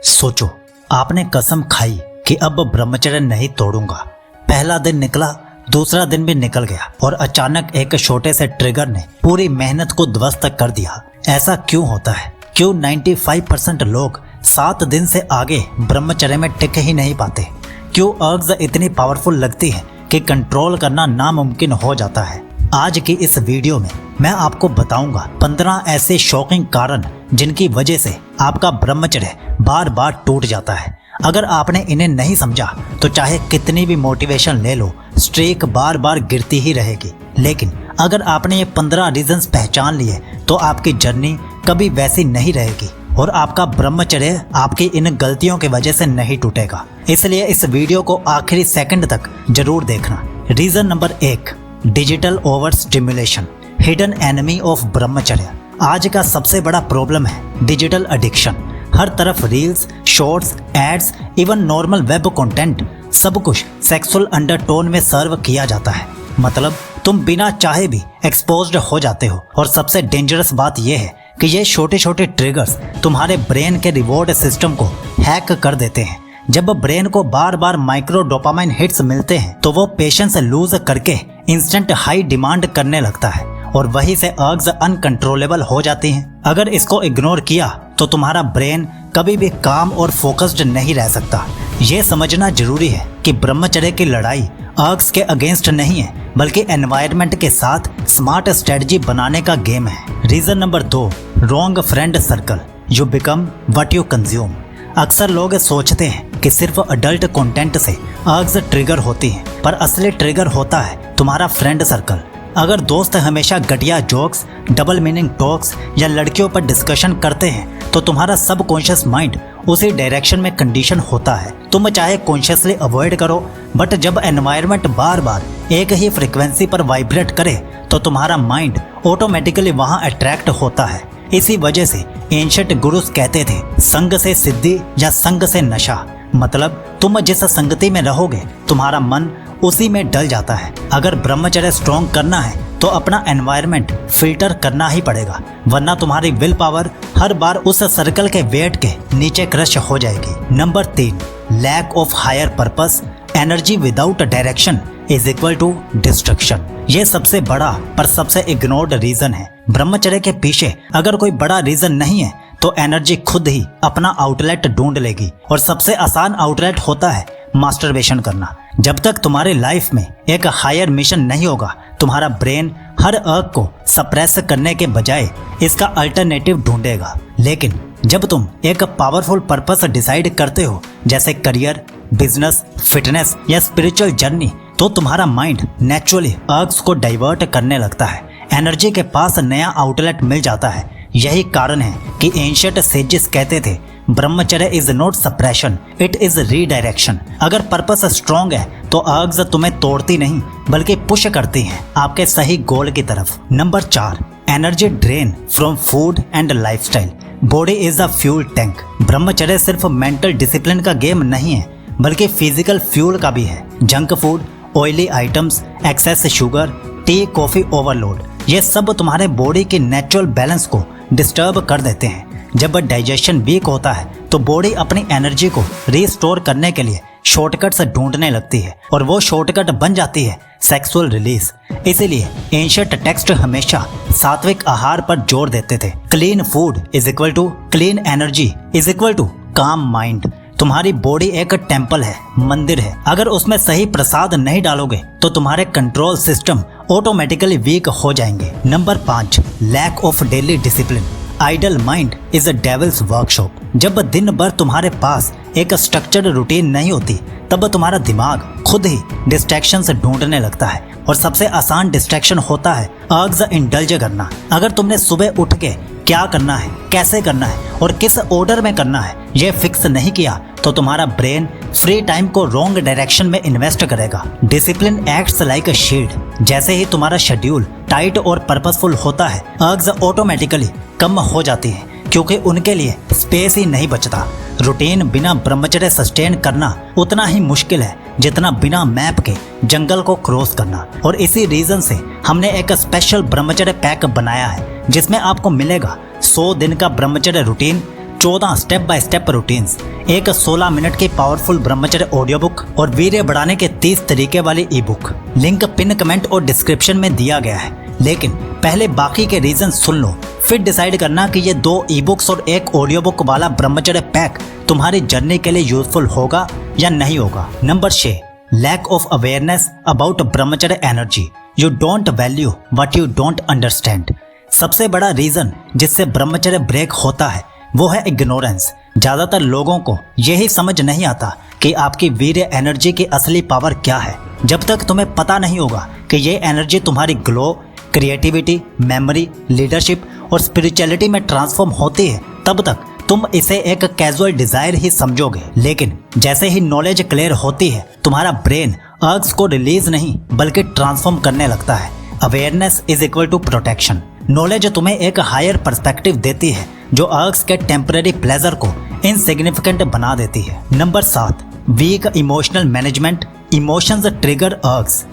सोचो, आपने कसम खाई कि अब ब्रह्मचर्य नहीं तोड़ूंगा। पहला दिन निकला, दूसरा दिन भी निकल गया और अचानक एक छोटे से ट्रिगर ने पूरी मेहनत को ध्वस्त कर दिया। ऐसा क्यों होता है? क्यों 95% लोग 7 दिन से आगे ब्रह्मचर्य में टिक ही नहीं पाते? क्यों अर्ग्स इतनी पावरफुल लगती है कि कंट्रोल करना नामुमकिन हो जाता है? आज की इस वीडियो में मैं आपको बताऊंगा 15 ऐसे शॉकिंग कारण जिनकी वजह से आपका ब्रह्मचर्य बार बार टूट जाता है। अगर आपने इन्हें नहीं समझा तो चाहे कितनी भी मोटिवेशन ले लो, स्ट्रीक बार बार गिरती ही रहेगी। लेकिन अगर आपने ये 15 रीजंस पहचान लिए तो आपकी जर्नी कभी वैसी नहीं रहेगी और आपका ब्रह्मचर्य आपकी इन गलतियों की वजह से नहीं टूटेगा। इसलिए इस वीडियो को आखिरी सेकंड तक जरूर देखना। Reason number 1, digital over stimulation, hidden enemy of ब्रह्मचर्य। आज का सबसे बड़ा प्रॉब्लम है डिजिटल एडिक्शन। हर तरफ reels, shorts, ads, even normal web content, सब कुछ सेक्सुअल अंडरटोन में सर्व किया जाता है। मतलब तुम बिना चाहे भी एक्सपोज्ड हो जाते हो। और सबसे डेंजरस बात यह है कि ये छोटे छोटे ट्रिगर्स तुम्हारे ब्रेन के रिवॉर्ड सिस्टम को हैक कर देते हैं। जब ब्रेन को बार बार माइक्रो डोपामाइन हिट्स मिलते हैं तो वो पेशेंस लूज करके इंस्टेंट हाई डिमांड करने लगता है और वहीं से अर्ग्स अनकंट्रोलेबल हो जाती हैं। अगर इसको इग्नोर किया तो तुम्हारा ब्रेन कभी भी काम और फोकस्ड नहीं रह सकता। ये समझना जरूरी है कि ब्रह्मचर्य की लड़ाई अर्ग्स के अगेंस्ट नहीं है, बल्कि एनवायरनमेंट के साथ स्मार्ट स्ट्रेटजी बनाने का गेम है। Reason number 2, wrong friend circle, you become what you consume. अक्सर लोग सोचते हैं कि सिर्फ अडल्ट कंटेंट से अर्ग्स ट्रिगर होती हैं, पर असली ट्रिगर होता है तुम्हारा फ्रेंड सर्कल। अगर दोस्त हमेशा घटिया जोक्स, डबल मीनिंग टॉक्स या लड़कियों पर डिस्कशन करते हैं तो तुम्हारा सबकॉन्शियस माइंड उसी डायरेक्शन में कंडीशन होता है। तुम चाहे कॉन्शियसली अवॉइड करो, बट जब एनवायरनमेंट बार बार एक ही फ्रीक्वेंसी पर वाइब्रेट करे तो तुम्हारा माइंड ऑटोमेटिकली वहां अट्रैक्ट होता है। इसी वजह से एंशिएंट गुरुस कहते थे, संग से सिद्धि या संग से नशा। मतलब तुम जिस संगति में रहोगे तुम्हारा मन उसी में डल जाता है। अगर ब्रह्मचर्य स्ट्रॉन्ग करना है तो अपना एनवायरनमेंट फिल्टर करना ही पड़ेगा, वरना तुम्हारी विल पावर हर बार उस सर्कल के वेट के नीचे क्रश हो जाएगी। Number 3, lack of higher purpose, energy without direction is equal to destruction. ये सबसे बड़ा पर सबसे इग्नोर्ड रीजन है। ब्रह्मचर्य के पीछे अगर कोई बड़ा रीजन नहीं है तो एनर्जी खुद ही अपना आउटलेट ढूंढ लेगी और सबसे आसान आउटलेट होता है मास्टरबेशन करना। जब तक तुम्हारी लाइफ में एक हायर मिशन नहीं होगा, तुम्हारा ब्रेन हर अर्ग को सप्रेस करने के बजाय इसका अल्टरनेटिव ढूंढेगा। लेकिन जब तुम एक पावरफुल पर्पस डिसाइड करते हो, जैसे करियर, बिजनेस, फिटनेस या स्पिरिचुअल जर्नी, तो तुम्हारा माइंड नेचुरली अर्ग्स को डाइवर्ट करने लगता है। एनर्जी के पास नया आउटलेट मिल जाता है। यही कारण है कि एंशिएंट सेजेस कहते थे, ब्रह्मचर्य is not suppression, it is redirection. अगर पर्पस स्ट्रॉन्ग है तो अर्ग्स तुम्हें तोड़ती नहीं बल्कि पुश करती हैं आपके सही गोल की तरफ। Number 4, energy drain from food and lifestyle, body is a fuel tank. ब्रह्मचर्य सिर्फ मेंटल डिसिप्लिन का गेम नहीं है, बल्कि फिजिकल फ्यूल का भी है। Junk food, oily items, excess sugar, T, coffee overload, ये सब तुम्हारे बॉडी के नेचुरल बैलेंस को डिस्टर्ब कर देते हैं। जब डाइजेशन वीक होता है तो बॉडी अपनी एनर्जी को रिस्टोर करने के लिए शॉर्टकट्स ढूंढने लगती है और वो शॉर्टकट बन जाती है सेक्सुअल रिलीज। इसीलिए एंशिएंट टेक्स्ट हमेशा सात्विक आहार पर जोर देते थे। Clean food is equal to clean energy is equal to calm mind. तुम्हारी बॉडी एक टेम्पल है, मंदिर है। अगर उसमें सही प्रसाद नहीं डालोगे तो तुम्हारे कंट्रोल सिस्टम ऑटोमेटिकली वीक हो जाएंगे। Number 5, lack of daily discipline, idle mind is a devil's workshop. जब दिन भर तुम्हारे पास एक स्ट्रक्चर्ड रूटीन नहीं होती तब तुम्हारा दिमाग खुद ही डिस्ट्रैक्शंस ढूंढने लगता है और सबसे आसान डिस्ट्रैक्शन होता है अर्ग्स इंडल्ज करना। अगर तुमने सुबह उठ के क्या करना है, कैसे करना है और किस ऑर्डर में करना है ये फिक्स नहीं किया तो तुम्हारा ब्रेन फ्री टाइम को रॉन्ग डायरेक्शन में इन्वेस्ट करेगा। Discipline acts like a shield. जैसे ही तुम्हारा शेड्यूल टाइट और पर्पसफुल होता है, अर्ग्स ऑटोमेटिकली कम हो जाती हैं क्योंकि उनके लिए स्पेस ही नहीं बचता। रूटीन बिना ब्रह्मचर्य सस्टेन करना उतना ही मुश्किल है जितना बिना मैप के जंगल को क्रॉस करना। और इसी रीजन से हमने एक स्पेशल ब्रह्मचर्य पैक बनाया है जिसमें आपको मिलेगा 100 दिन का ब्रह्मचर्य routine, 14 step by step routines, एक 16 मिनट की पावरफुल ब्रह्मचर्य ऑडियो बुक और वीर्य बढ़ाने के 30 तरीके वाली ई बुक। लिंक पिन कमेंट और डिस्क्रिप्शन में दिया गया है। लेकिन पहले बाकी के रीजन सुन लो, फिर डिसाइड करना कि ये 2 ई बुक्स और एक ऑडियो बुक वाला ब्रह्मचर्य पैक तुम्हारी जर्नी के लिए यूजफुल होगा या नहीं होगा। Number 6, lack of awareness about brahmacharya energy. You don't value what you don't understand. सबसे बड़ा रीजन जिससे ब्रह्मचर्य ब्रेक होता है वो है इग्नोरेंस। ज्यादातर लोगों को यही समझ नहीं आता कि आपकी वीर्य एनर्जी की असली पावर क्या है। जब तक तुम्हें पता नहीं होगा कि ये एनर्जी तुम्हारी ग्लो, क्रिएटिविटी, मेमोरी, लीडरशिप और स्पिरिचुअलिटी में ट्रांसफॉर्म होती है, तब तक तुम इसे एक कैजुअल डिजायर ही समझोगे। लेकिन जैसे ही नॉलेज क्लियर होती है, तुम्हारा ब्रेन अर्ग्स को रिलीज नहीं बल्कि ट्रांसफॉर्म करने लगता है। Awareness is equal to protection. Knowledge तुम्हें एक हायर पर्सपेक्टिव देती है जो अर्ग्स के टेम्पररी प्लेजर को इनसिग्निफिकेंट बना देती है। Number 7, weak emotional management. Emotions trigger urges.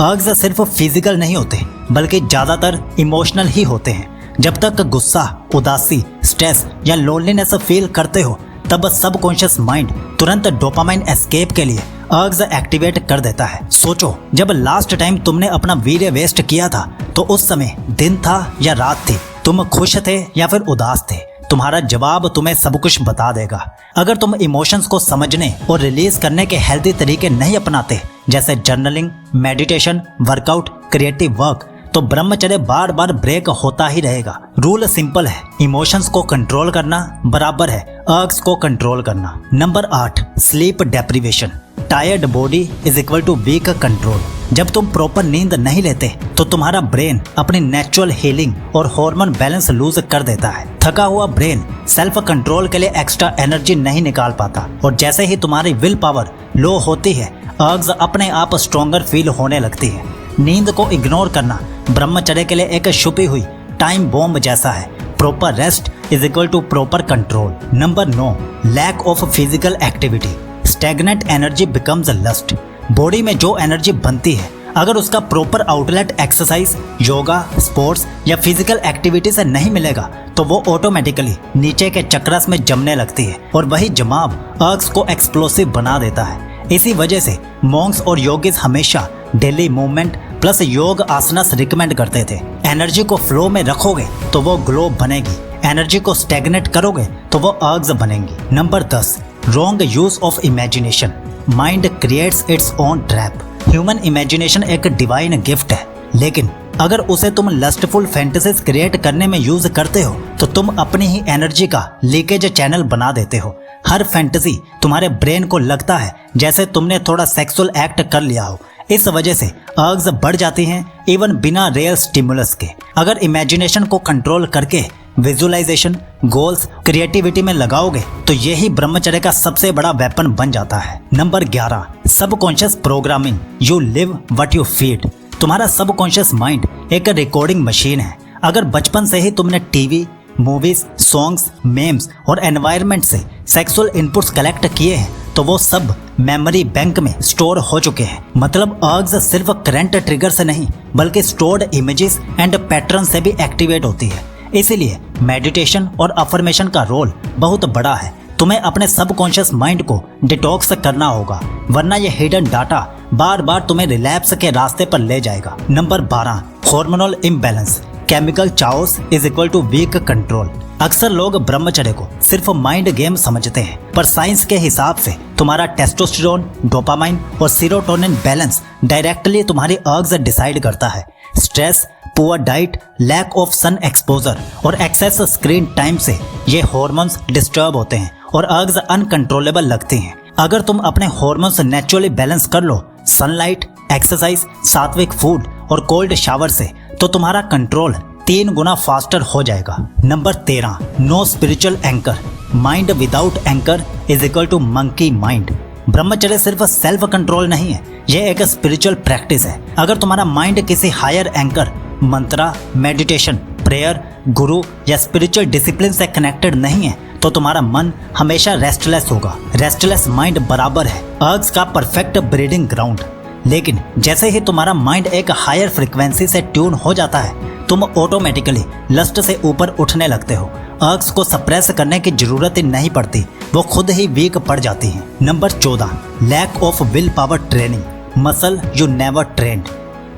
Urges सिर्फ फिजिकल नहीं होते बल्कि ज्यादातर इमोशनल ही होते हैं। जब तक गुस्सा, उदासी, स्ट्रेस या लोनलीनेस फील करते हो, तब सबकॉन्शियस माइंड तुरंत डोपामाइन एस्केप के लिए अर्ग्स एक्टिवेट कर देता है। सोचो, जब लास्ट टाइम तुमने अपना वीर्य वेस्ट किया था तो उस समय दिन था या रात थी, तुम खुश थे या फिर उदास थे? तुम्हारा जवाब तुम्हें सब कुछ बता देगा। अगर तुम इमोशंस को समझने और रिलीज करने के हेल्दी तरीके नहीं अपनाते, जैसे journaling, meditation, workout, creative work, तो ब्रह्मचर्य बार बार ब्रेक होता ही रहेगा। रूल सिंपल है, इमोशंस को कंट्रोल करना बराबर है अर्ग्स को कंट्रोल करना। Number 8, sleep deprivation. Tired body is equal to weak control. जब तुम प्रॉपर नींद नहीं लेते तो तुम्हारा ब्रेन अपनी नेचुरल हीलिंग और हार्मोन बैलेंस लूज कर देता है। थका हुआ ब्रेन सेल्फ कंट्रोल के लिए एक्स्ट्रा एनर्जी नहीं निकाल पाता, और जैसे ही तुम्हारी विल पावर लो होती है, अर्ग्स अपने आप स्ट्रॉन्गर फील होने लगती है। नींद को इग्नोर करना ब्रह्मचर्य के लिए एक छुपी हुई टाइम बॉम्ब जैसा है। Proper rest is equal to proper control. Number 9, lack of physical activity. Stagnant energy becomes lust. Body में जो एनर्जी बनती है, अगर उसका proper outlet exercise, yoga, sports या फिजिकल एक्टिविटी से नहीं मिलेगा तो वो ऑटोमेटिकली नीचे के चक्रस में जमने लगती है, और वही जमाव अर्ग्स को एक्सप्लोसिव बना देता है। इसी वजह से मॉन्क्स और योगीज हमेशा डेली मूवमेंट प्लस योग आसनस रिकमेंड करते थे। एनर्जी को फ्लो में रखोगे तो वो ग्लो बनेगी, एनर्जी को स्टैग्नेट करोगे तो वो अर्ग्स बनेंगी। Number 10, wrong use of imagination. Mind creates its own trap. Human imagination एक डिवाइन गिफ्ट है, लेकिन अगर उसे तुम लस्टफुल फैंटेसीज क्रिएट करने में यूज करते हो तो तुम अपनी ही एनर्जी का लीकेज चैनल बना देते हो। हर फैंटेसी तुम्हारे ब्रेन को लगता है जैसे तुमने थोड़ा सेक्सुअल एक्ट कर लिया हो। इस वजह से अर्ग्स बढ़ जाती हैं इवन बिना रियल स्टिमुलस के। अगर इमेजिनेशन को कंट्रोल करके विजुअलाइजेशन, गोल्स, क्रिएटिविटी में लगाओगे तो यही ब्रह्मचर्य का सबसे बड़ा वेपन बन जाता है। Number 11, subconscious programming. You live what you feed. तुम्हारा सबकॉन्शियस माइंड एक रिकॉर्डिंग मशीन है। अगर बचपन से ही तुमने टीवी, मूवीज, सॉन्ग्स, मेम्स और एनवायरनमेंट से सेक्सुअल इनपुट्स कलेक्ट किए हैं तो वो सब मेमोरी बैंक में स्टोर हो चुके हैं। मतलब अर्ग्स सिर्फ करंट ट्रिगर से नहीं बल्कि स्टोर्ड इमेजेस एंड पैटर्न से भी एक्टिवेट होती है। इसीलिए मेडिटेशन और अफर्मेशन का रोल बहुत बड़ा है। तुम्हें अपने सबकॉन्शियस माइंड को डिटॉक्स करना होगा, वरना ये हिडन डाटा बार बार तुम्हें रिलैप्स के रास्ते पर ले जाएगा। Number 12, hormonal imbalance. Chemical chaos is equal to weak control. अक्सर लोग ब्रह्मचर्य को सिर्फ माइंड गेम समझते हैं, पर साइंस के हिसाब से तुम्हारा टेस्टोस्टेरोन, डोपामाइन और सीरोटोनिन बैलेंस डायरेक्टली तुम्हारी अर्ग्स डिसाइड करता है। Stress, poor diet, lack of sun exposure और एक्सेस स्क्रीन टाइम से ये हार्मोन्स डिस्टर्ब होते हैं और अर्ग्स अनकंट्रोलेबल लगती हैं। अगर तुम अपने हार्मोन्स नेचुरली बैलेंस कर लो, सनलाइट, एक्सरसाइज, सात्विक फूड और कोल्ड शावर से, तो तुम्हारा कंट्रोल 3 गुना फास्टर हो जाएगा। Number 13, no spiritual anchor. Mind without anchor is equal to monkey mind. ब्रह्मचर्य सिर्फ सेल्फ कंट्रोल नहीं है, यह एक स्पिरिचुअल प्रैक्टिस है। अगर तुम्हारा माइंड किसी हायर एंकर, मंत्रा, मेडिटेशन, प्रेयर, गुरु या स्पिरिचुअल डिसिप्लिन से कनेक्टेड नहीं है तो तुम्हारा मन हमेशा रेस्टलेस होगा। रेस्टलेस माइंड बराबर है अर्ग्स का परफेक्ट ब्रीडिंग ग्राउंड। लेकिन जैसे ही तुम्हारा माइंड एक हायर फ्रिक्वेंसी से ट्यून हो जाता है, तुम ऑटोमेटिकली लस्ट से ऊपर उठने लगते हो अर्ग्स को सप्रेस करने की जरूरत ही नहीं पड़ती, वो खुद ही वीक पड़ जाती हैं। Number 14, lack of will power training, muscle you never trained.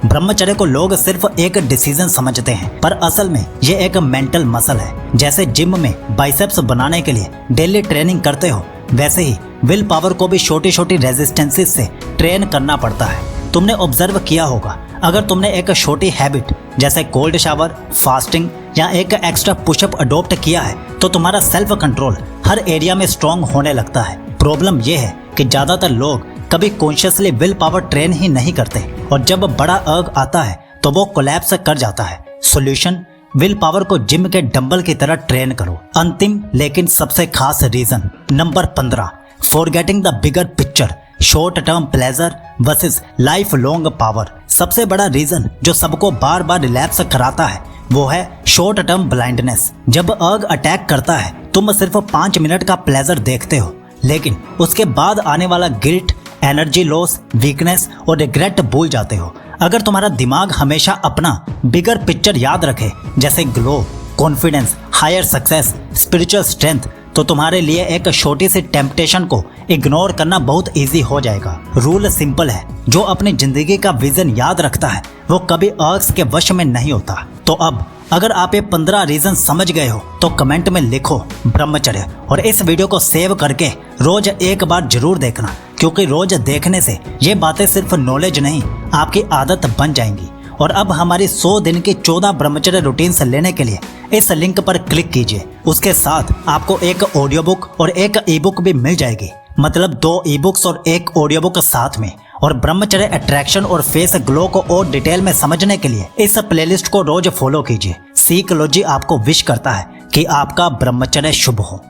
ब्रह्मचर्य को लोग सिर्फ एक डिसीजन समझते हैं, पर असल में ये एक मेंटल मसल है। जैसे जिम में बाइसेप्स बनाने के लिए डेली ट्रेनिंग करते हो, वैसे ही विल पावर को भी छोटी छोटी रेजिस्टेंसेस से ट्रेन करना पड़ता है। तुमने ऑब्जर्व किया होगा, अगर तुमने एक छोटी हैबिट जैसे कोल्ड शावर, फास्टिंग या एक एक्स्ट्रा पुशअप अडॉप्ट किया है, तो तुम्हारा सेल्फ कंट्रोल हर एरिया में स्ट्रॉन्ग होने लगता है। प्रॉब्लम यह है कि ज्यादातर लोग कभी कॉन्शियसली विल पावर ट्रेन ही नहीं करते, और जब बड़ा अर्ग आता है तो वो कोलैप्स कर जाता है। सॉल्यूशन, विल पावर को जिम के डंबल की तरह ट्रेन करो। अंतिम लेकिन सबसे खास reason, number 15, forgetting the bigger picture, short term pleasure versus life long power. सबसे बड़ा रीजन जो सबको बार बार रिलैप्स कराता है वो है शॉर्ट टर्म ब्लाइंडनेस। जब अर्ग अटैक करता है तुम सिर्फ 5 मिनट का प्लेजर देखते हो, लेकिन उसके बाद आने वाला गिल्ट, एनर्जी लॉस, वीकनेस और रिग्रेट भूल जाते हो। अगर तुम्हारा दिमाग हमेशा अपना बिगर पिक्चर याद रखे, जैसे glow, confidence, higher success, spiritual strength, तो तुम्हारे लिए एक छोटी सी टेम्पटेशन को इग्नोर करना बहुत इजी हो जाएगा। रूल सिंपल है, जो अपनी जिंदगी का विजन याद रखता है वो कभी अर्ग्स के वश में नहीं होता। तो अब अगर आप ये 15 रीजन समझ गए हो तो कमेंट में लिखो ब्रह्मचर्य, और इस वीडियो को सेव करके रोज एक बार जरूर देखना, क्योंकि रोज देखने से ये बातें सिर्फ नॉलेज नहीं, आपकी आदत बन जाएंगी। और अब हमारी 100 दिन की 14 ब्रह्मचर्य रूटीन्स लेने के लिए इस लिंक पर क्लिक कीजिए। उसके साथ आपको एक ऑडियो बुक और एक ई बुक भी मिल जाएगी, मतलब 2 ई बुक्स और एक ऑडियो बुक साथ में। और ब्रह्मचर्य अट्रैक्शन और फेस ग्लो को और डिटेल में समझने के लिए इस प्लेलिस्ट को रोज फॉलो कीजिए। सीकलॉजी आपको विश करता है कि आपका ब्रह्मचर्य शुभ हो।